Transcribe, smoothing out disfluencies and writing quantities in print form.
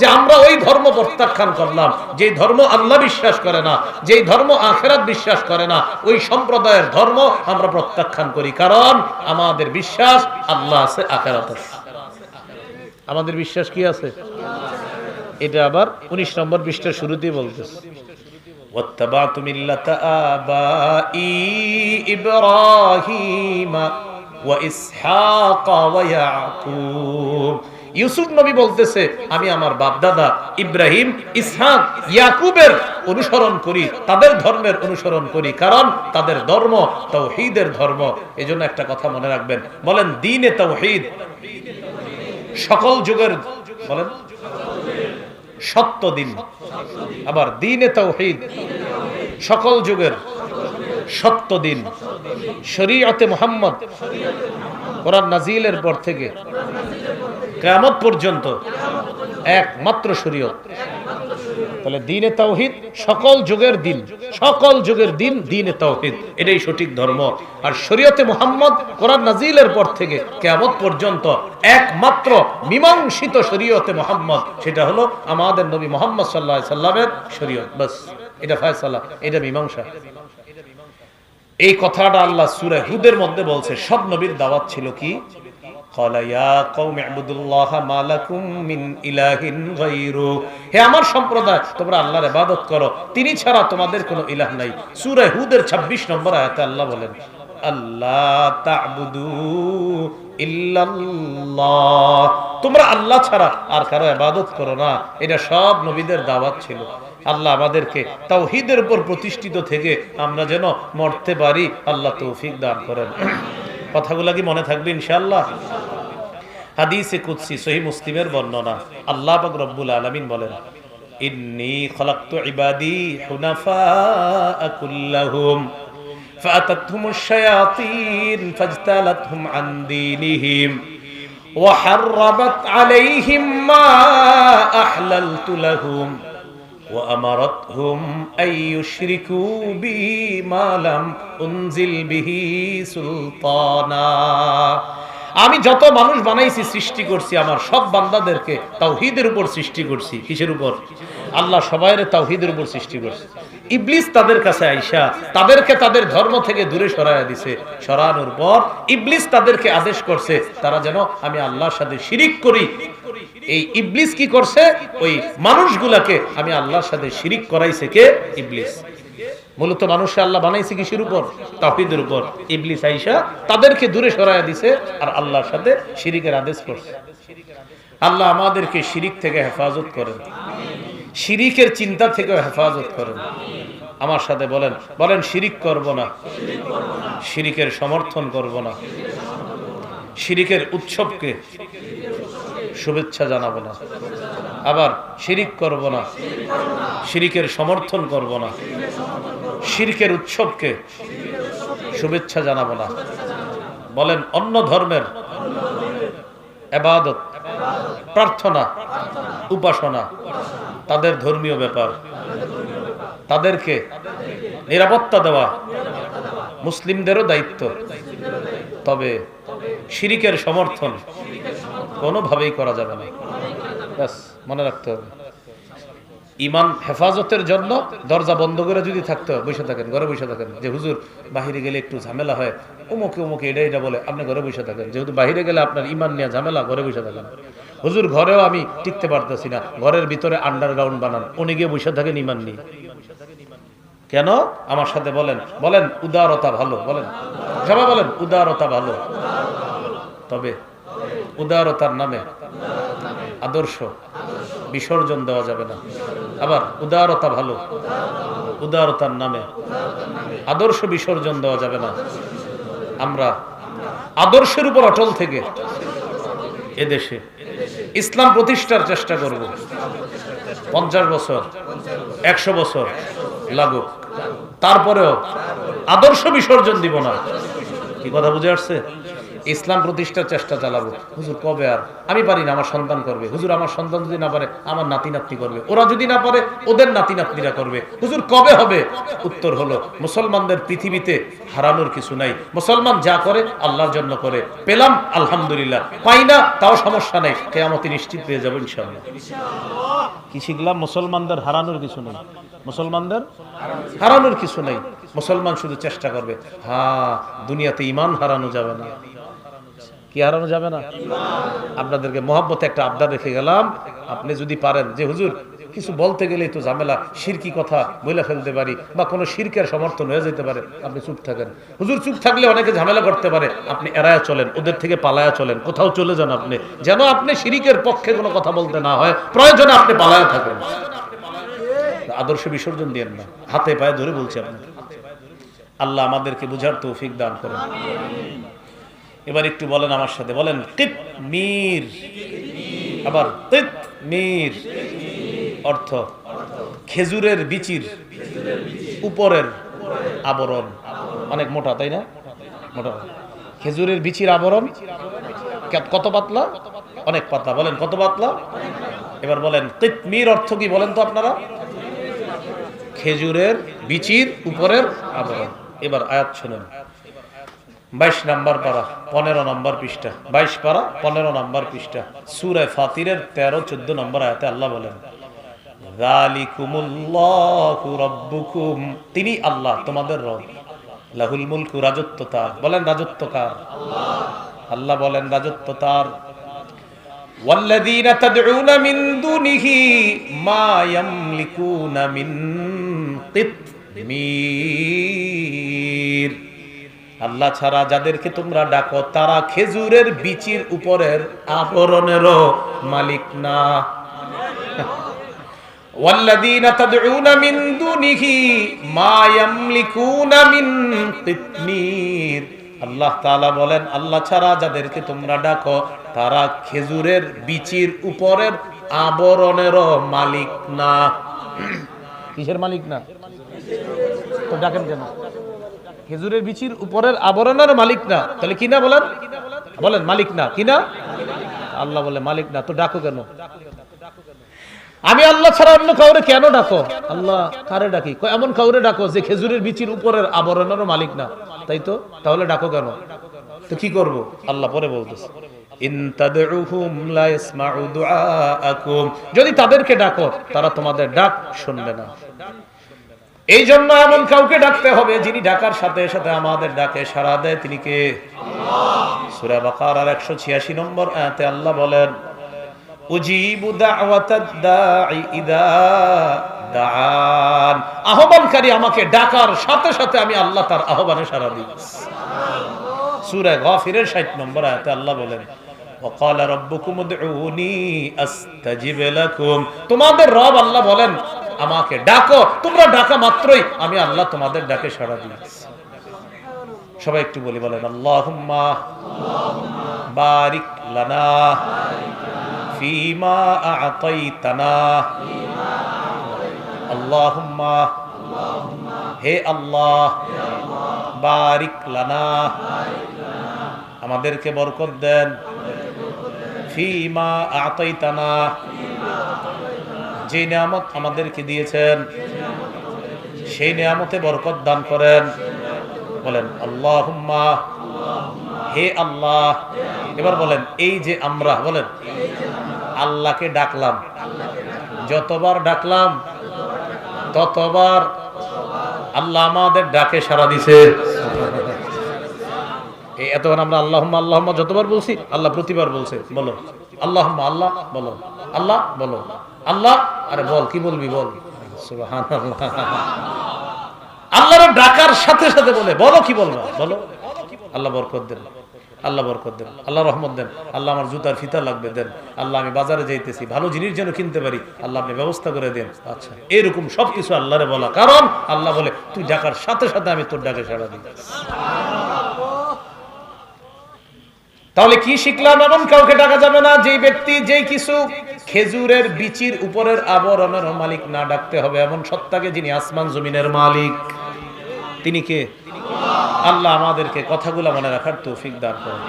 যে আমরা ওই ধর্ম প্রত্যাখ্যান করলাম যেই ধর্ম আল্লাহ বিশ্বাস করে না, যেই ধর্ম আখিরাত বিশ্বাস করে না, ওই সম্প্রদায়ের ধর্ম আমরা প্রত্যাখ্যান করি। কারণ আমাদের বিশ্বাস আল্লাহ আছে, আখিরাত আছে। আমাদের বিশ্বাস কি আছে? এটা আবার 19 নম্বর পৃষ্ঠার শুরুতেই বলতেছে, ওয়াত্তাবাতু মিল্লাতা আবাই ইব্রাহিম ওয়া ইসহাক ওয়া ইয়াকুব। ইউসুফ নবী বলতেছে আমি আমার বাপদাদা ইব্রাহিম, ইসহাক, ইয়াকুবের অনুসরণ করি, তাদের ধর্মের অনুসরণ করি, কারণ তাদের ধর্ম তাওহীদের ধর্ম। এজন্য একটা কথা মনে রাখবেন, বলেন দ্বীনে তাওহীদ সকল যুগের, বলেন সত্য দিন। আবার দ্বীনে তাওহীদ সকল যুগের সত্য দিন। শরীয়তে মুহাম্মদ কোরআন নাজিলের পর থেকে কিয়ামত পর্যন্ত একমাত্র শরীয়ত। তাহলে দ্বীনে তাওহীদ সকল যুগের দিন, সকল যুগের দিন দ্বীনে তাওহীদ, এটাই সঠিক ধর্ম। আর শরীয়তে মুহাম্মদ কোরআন নাজিলের পর থেকে কিয়ামত পর্যন্ত একমাত্র মীমাংসিত শরীয়তে মুহাম্মদ, সেটা হলো আমাদের নবী মুহাম্মদ সাল্লাল্লাহু আলাইহি সাল্লামের শরীয়ত। বাস, এটা ফয়সালা, এটা মীমাংসা। এই কথাটা আল্লাহ সূরা হুদের মধ্যে বলছে। সব নবীর দাওয়াত ছিল কি? ক্বালা ইয়া কওমি ইবুদুল্লাহ মা লাকুম মিন ইলাহিন গায়রু, হে আমার সম্প্রদায় তোমরা আল্লাহর ইবাদত করো, তিনি ছাড়া তোমাদের কোনো ইলাহ নাই। সূরা হুদের 26 নম্বর আয়াতে আল্লাহ বলেন আল্লাহ তা'বুদু ইল্লাল্লাহ, তোমরা আল্লাহ ছাড়া আর কারো ইবাদত করো না। এটা সব নবীদের দাওয়াত ছিল। আল্লাহ আমাদেরকে তাওহীদের উপর প্রতিষ্ঠিত থেকে আমরা যেন মরতে পারি, আল্লাহ তৌফিক দান করেন। কথাগুলো কি মনে থাকবে ইনশাআল্লাহ? হাদিসে কুদসি সহিহ মুসলিমের বর্ণনা, আল্লাহ পাক রব্বুল আলামিন বলেন ইন্নী খলাকতু ইবাদি হুনাফা কুল্লাহুম ফাআতাতহুমুশ শায়াতিন ফাজতালাতহুম আন দীনিহিম ওয়া হাররাবাত আলাইহিম মা আহলালতু লাহুম ওয়া আমারাতহুম আন ইউশরিকু বি মা লাম উনজিল বিহি সুলতানা। আমি যত মানুষ বানাইছি, সৃষ্টি করছি, আমার সব বান্দাদেরকে তাওহীদের উপর সৃষ্টি করছি। কিসের উপর? আল্লাহ সবাইরে তাওহীদের উপর সৃষ্টি করছে। ইবলিস তাদের কাছে আইসা তাদেরকে তাদের ধর্ম থেকে দূরে সরাইয়া দিছে। সরানোর পর ইবলিস তাদেরকে আদেশ করছে তারা যেন আমি আল্লাহর সাথে শিরিক করি। এই ইবলিস কি করছে? ওই মানুষগুলাকে আমি আল্লাহর সাথে শিরিক করাইছে কে? ইবলিস। মূলত মানুষকে আল্লাহ বানাইছে কিসের উপর? তাওহীদের উপর। ইবলিস আইসা তাদেরকে দূরে সরাইয়া দিছে আর আল্লাহর সাথে শিরিকের আদেশ করছে। আল্লাহ আমাদেরকে শিরিক থেকে হেফাজত করেন, শিরিকের চিন্তা থেকে হেফাজত করেন। আমার সাথে বলেন, বলেন শিরিক করব না, শিরিকের সমর্থন করব না, শিরিকের উৎসবকে শুভেচ্ছা জানাবো না। আবার শিরিক করব না, শিরিকের সমর্থন করব না, শিরকের উৎসবকে শুভেচ্ছা জানাবো না। বলেন অন্য ধর্মের ইবাদত, প্রার্থনা, উপাসনা তাদের ধর্মীয় ব্যাপার, তাদেরকে নিরাপত্তা দেওয়া মুসলিমদেরও দায়িত্ব। তবে শিরিকের সমর্থন কোনোভাবেই করা যাবে না। ব্যাস মনে রাখতে হবে। ইমান হেফাজতের জন্য দরজা বন্ধ করে যদি থাকতে বসে থাকেন, ঘরে বসে থাকেন, যে হুজুর বাহিরে গেলে একটু ঝামেলা হয়, অমুকে অমুকে এটা এটা বলে, আপনি ঘরে বসে থাকেন। যেহেতু বাহিরে গেলে আপনার ইমান নিয়ে ঝামেলা, ঘরে বসে থাকেন। হুজুর ঘরেও আমি টিকতে পারতেছি না, ঘরের ভিতরে আন্ডারগ্রাউন্ড বানান, উনি গিয়ে বসে থাকেন ইমান নিয়ে। কেন? আমার সাথে বলেন, বলেন উদারতা ভালো, বলেন সবাই বলেন উদারতা ভালো। তবে উদারতার নামে আদর্শ বিসর্জন দেওয়া যাবে না। আবার উদারতা ভালো, উদারতার নামে আদর্শ বিসর্জন দেওয়া যাবে না। আমরা আদর্শের উপর অটল থেকে এদেশে ইসলাম প্রতিষ্ঠার চেষ্টা করব। 50 বছর 100 বছর লাগুক, তারপরেও আদর্শ বিসর্জন দিব না। কি কথা বুঝে আসছে? ইসলাম প্রতিষ্ঠার চেষ্টা চালাবো। হুজুর কবে? আর আমি পারি না, আমার সন্তান করবে। হুজুর আমার সন্তান যদি না পারে আমার নাতি নাতনি করবে, ওরা যদি না পারে ওদের নাতি নাতনিরা করবে। হুজুর কবে হবে? উত্তর হলো মুসলমানদের পৃথিবীতে হারানোর কিছু নাই। মুসলমান যা করে আল্লাহর জন্য করে। পেলাম আলহামদুলিল্লাহ, পাই না তাও সমস্যা নাই, কিয়ামতে নিশ্চিত পেয়ে যাবো ইনশাআল্লাহ। কি শিখলাম? মুসলমানদের হারানোর কিছু নেই, মুসলমানদের হারানোর কিছু নেই। মুসলমান শুধু চেষ্টা করবে। হ্যাঁ, দুনিয়াতে ঈমান হারানো যাবে না। কি হারানো যাবে না? আপনাদেরকে মহব্বতে একটা আবদার রেখে গেলাম, আপনি যদি পারেন যে হুজুর কিছু বলতে গেলেই তো ঝামেলা, শিরকি কথা বলে ফেলতে পারি বা কোনো শিরকের সমর্থন হয়ে যেতে পারে, আপনি চুপ থাকেন। হুজুর চুপ থাকলে অনেকে ঝামেলা করতে পারে, আপনি এড়ায়া চলেন, ওদের থেকে পালায়া চলেন, কোথাও চলে যান আপনি, যেন আপনি শিরকের পক্ষে কোনো কথা বলতে না হয়, প্রয়োজনে আপনি পালায়া থাকেন। আদর্শ বিসর্জন দিয়েন না, হাতে পায়ে ধরে বলছি আপনাকে। আল্লাহ আমাদেরকে বুঝার তৌফিক দান করেন। এবার একটু বলেন আমার সাথে, বলেন কিতমির। আবার কিতমির অর্থ খেজুরের বিচির উপরের আবরণ। অনেক মোটা, তাই না? মোটা। খেজুরের বিচির আবরণ কত পাতলা? অনেক পাতলা। বলেন কত পাতলা? এবার বলেন কিতমির অর্থ কি বলেন তো আপনারা? খেজুরের বিচির উপরের আবরণ। এবার আয়াত শুনেন, 22 নম্বর পারা 15 নম্বর পৃষ্ঠা, 22 পারা 15 নম্বর পৃষ্ঠা, সূরা ফাতিরের 13-14 নম্বর আয়াতে আল্লাহ বলেন, যালিকুমুল্লাহু রাব্বুকুম, তিনি আল্লাহ তোমাদের রব, লাহুল মুলকু, রাজত্ব তার। বলেন রাজত্ব কার? আল্লাহ। আল্লাহ বলেন রাজত্ব তার। ওয়াল্লাযীনা তাদউনা মিন দুনিহি মা ইয়ামলিকুনা মিন কিতমির, আল্লাহ ছাড়া যাদেরকে তোমরা ডাকো তারা খেজুরের বিচির উপরের আবরণেরও মালিক না। ওয়াল্লাযীনা তাদউনা মিন দুনিহি মা ইয়ামলিকুনা মিন কিতমির, আল্লাহ তাআলা বলেন আল্লাহ ছাড়া যাদেরকে তোমরা ডাকো তারা খেজুরের বিচির উপরের আবরণেরও মালিক না। কিসের মালিক না? তো ডাকেন কেন? খেজুরের বিচির উপরের আবরণের মালিক না, তাহলে কি না? বলেন বলেন মালিক না, কি না? আল্লাহ বলে মালিক না, তো ডাকো কেন? আমি আল্লাহ ছাড়া অন্য কাউরে কেন ডাকো? আল্লাহ কারে ডাকি? এমন কাউরে ডাকো যে খেজুরের বিচির উপরের আবরণেরও মালিক না, তাই তো, তাহলে ডাকো কেন? তো কি করব? আল্লাহ পরে বলতেছে, ইন তাদউহুম লা ইসমাউ দুআআকুম, যদি তাদেরকে ডাকো তারা তোমাদের ডাক শুনবে না। এই জন্য এমন কাউকে ডাকতে হবে যিনি ডাকার সাথে সাথে আমাদের ডাকে সাড়া দেয়। তিনি কে? আল্লাহ। সূরা বাকারার 186 নম্বর আয়াতে আল্লাহ বলেন, উজিবু দাওয়াতাদ দাঈ ইযা দাআন, আহ্বানকারী আমাকে ডাকার সাথে সাথে আমি আল্লাহ তার আহ্বানে সাড়া দিই। সুবহানাল্লাহ। সূরা গাফিরের 60 নম্বর আয়াতে আল্লাহ বলেন, ওয়াকালা রাব্বুকুম উদউনি আস্তাজিব লাকুম, তোমাদের রব আল্লাহ বলেন আমাকে ডাকো, তোমরা ডাকা মাত্রই আমি আল্লাহ তোমাদের ডাকে সাড়া দিই। সবাই একটু বলি, বলেন আল্লাহুম্মা বারিক লানা ফিমা আ'তাইতানা, আল্লাহুম্মা, হে আল্লাহ, বারিক লানা, আমাদেরকে বরকত দেন, ফিমা আ'তাইতানা, যে নিয়ামত আমাদেরকে দিয়েছেন সেই নিয়ামতে বরকত দান করেন। বলেন আল্লাহুম্মা, হে আল্লাহ। এবার বলেন এই যে আমরা, বলেন আল্লাহকে ডাকলাম, যতবার ডাকলাম ততবার আল্লাহ আমাদের ডাকে সাড়া দিছে। এই এতবার আমরা আল্লাহুম্মা আল্লাহুম্মা যতবার বলছি আল্লাহ প্রতিবার বলছে, বলো আল্লাহুম্মা, আল্লাহ বলো, আল্লাহ বলো, আল্লাহ। আরে বল, কি বলবি বল। সুবহানাল্লাহ। আল্লাহর ডাকার সাথে সাথে বলে বলো, কি বলবা বলো। আল্লাহ বরকত দেন, আল্লাহ বরকত দেন, আল্লাহ রহমত দেন, আল্লাহ আমার জুতার ফিতা লাগবে দেন, আল্লাহ আমি বাজারে যাইতেছি ভালো জিনিস যেন কিনতে পারি, আল্লাহ আপনি ব্যবস্থা করে দেন। আচ্ছা, এরকম সবকিছু আল্লাহরে বলা, কারণ আল্লাহ বলে তুই ডাকার সাথে সাথে আমি তোর ডাকে সাড়া দিই। তাহলে কি শিখলাম? এমন কাউকে ডাকা যাবে না যেই ব্যক্তি যেই কিছু খেজুরের বিচির উপরের আবরণের মালিক না, ডাকতে হবে এমন সত্তাকে যিনি আসমান জমিনের মালিক। তিনি কে? আল্লাহ আমাদেরকে কথাগুলো মনে রাখার তৌফিক দান করুন।